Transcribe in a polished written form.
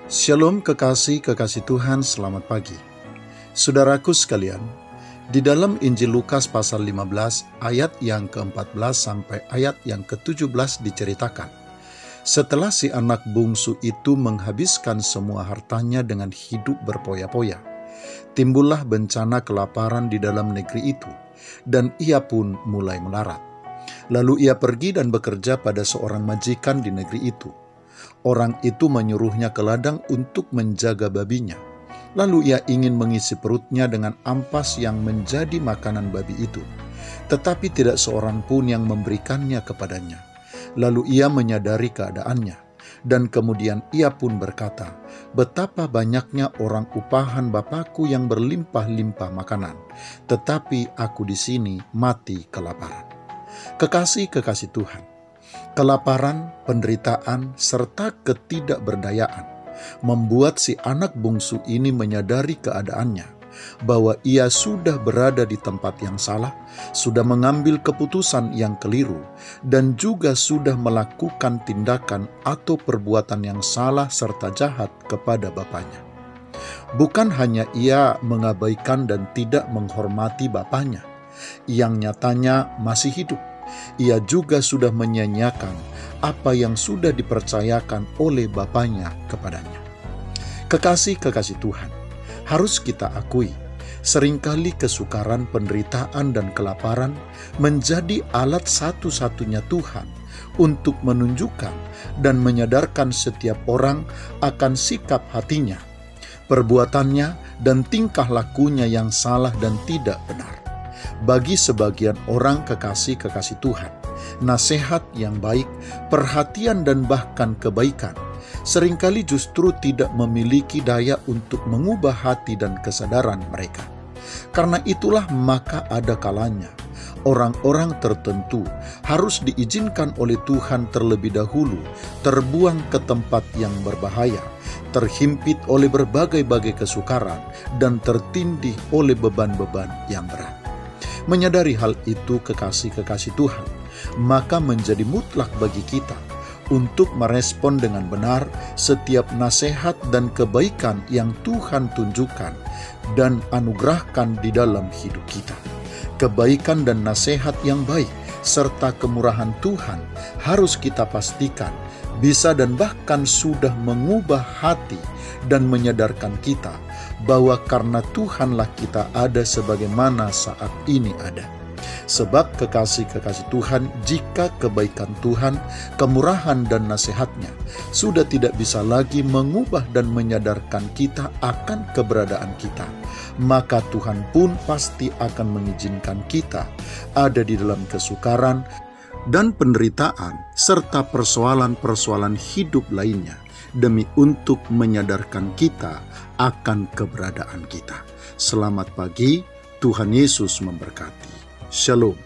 Shalom kekasih-kekasih Tuhan, selamat pagi. Saudaraku sekalian, di dalam Injil Lukas pasal 15 ayat yang ke-14 sampai ayat yang ke-17 diceritakan, setelah si anak bungsu itu menghabiskan semua hartanya dengan hidup berpoya-poya, timbullah bencana kelaparan di dalam negeri itu, dan ia pun mulai melarat. Lalu ia pergi dan bekerja pada seorang majikan di negeri itu. Orang itu menyuruhnya ke ladang untuk menjaga babinya. Lalu ia ingin mengisi perutnya dengan ampas yang menjadi makanan babi itu. Tetapi tidak seorang pun yang memberikannya kepadanya. Lalu ia menyadari keadaannya. Dan kemudian ia pun berkata, "Betapa banyaknya orang upahan Bapakku yang berlimpah-limpah makanan, tetapi aku di sini mati kelaparan." Kekasih-kekasih Tuhan, kelaparan, penderitaan, serta ketidakberdayaan membuat si anak bungsu ini menyadari keadaannya, bahwa ia sudah berada di tempat yang salah, sudah mengambil keputusan yang keliru, dan juga sudah melakukan tindakan atau perbuatan yang salah serta jahat kepada bapaknya. Bukan hanya ia mengabaikan dan tidak menghormati bapaknya, yang nyatanya masih hidup, ia juga sudah menyanyiakan apa yang sudah dipercayakan oleh bapaknya kepadanya. Kekasih-kekasih Tuhan, harus kita akui, seringkali kesukaran, penderitaan, dan kelaparan menjadi alat satu-satunya Tuhan untuk menunjukkan dan menyadarkan setiap orang akan sikap hatinya, perbuatannya, dan tingkah lakunya yang salah dan tidak benar. Bagi sebagian orang kekasih-kekasih Tuhan, nasihat yang baik, perhatian, dan bahkan kebaikan seringkali justru tidak memiliki daya untuk mengubah hati dan kesadaran mereka. Karena itulah maka ada kalanya orang-orang tertentu harus diizinkan oleh Tuhan terlebih dahulu terbuang ke tempat yang berbahaya, terhimpit oleh berbagai-bagai kesukaran, dan tertindih oleh beban-beban yang berat. Menyadari hal itu, kekasih-kekasih Tuhan, maka menjadi mutlak bagi kita untuk merespon dengan benar setiap nasihat dan kebaikan yang Tuhan tunjukkan dan anugerahkan di dalam hidup kita. Kebaikan dan nasihat yang baik serta kemurahan Tuhan harus kita pastikan bisa dan bahkan sudah mengubah hati dan menyadarkan kita bahwa karena Tuhanlah kita ada sebagaimana saat ini ada. Sebab kekasih-kekasih Tuhan, jika kebaikan Tuhan, kemurahan dan nasihatnya sudah tidak bisa lagi mengubah dan menyadarkan kita akan keberadaan kita, maka Tuhan pun pasti akan mengizinkan kita ada di dalam kesukaran dan penderitaan serta persoalan-persoalan hidup lainnya demi untuk menyadarkan kita akan keberadaan kita. Selamat pagi, Tuhan Yesus memberkati. Shalom.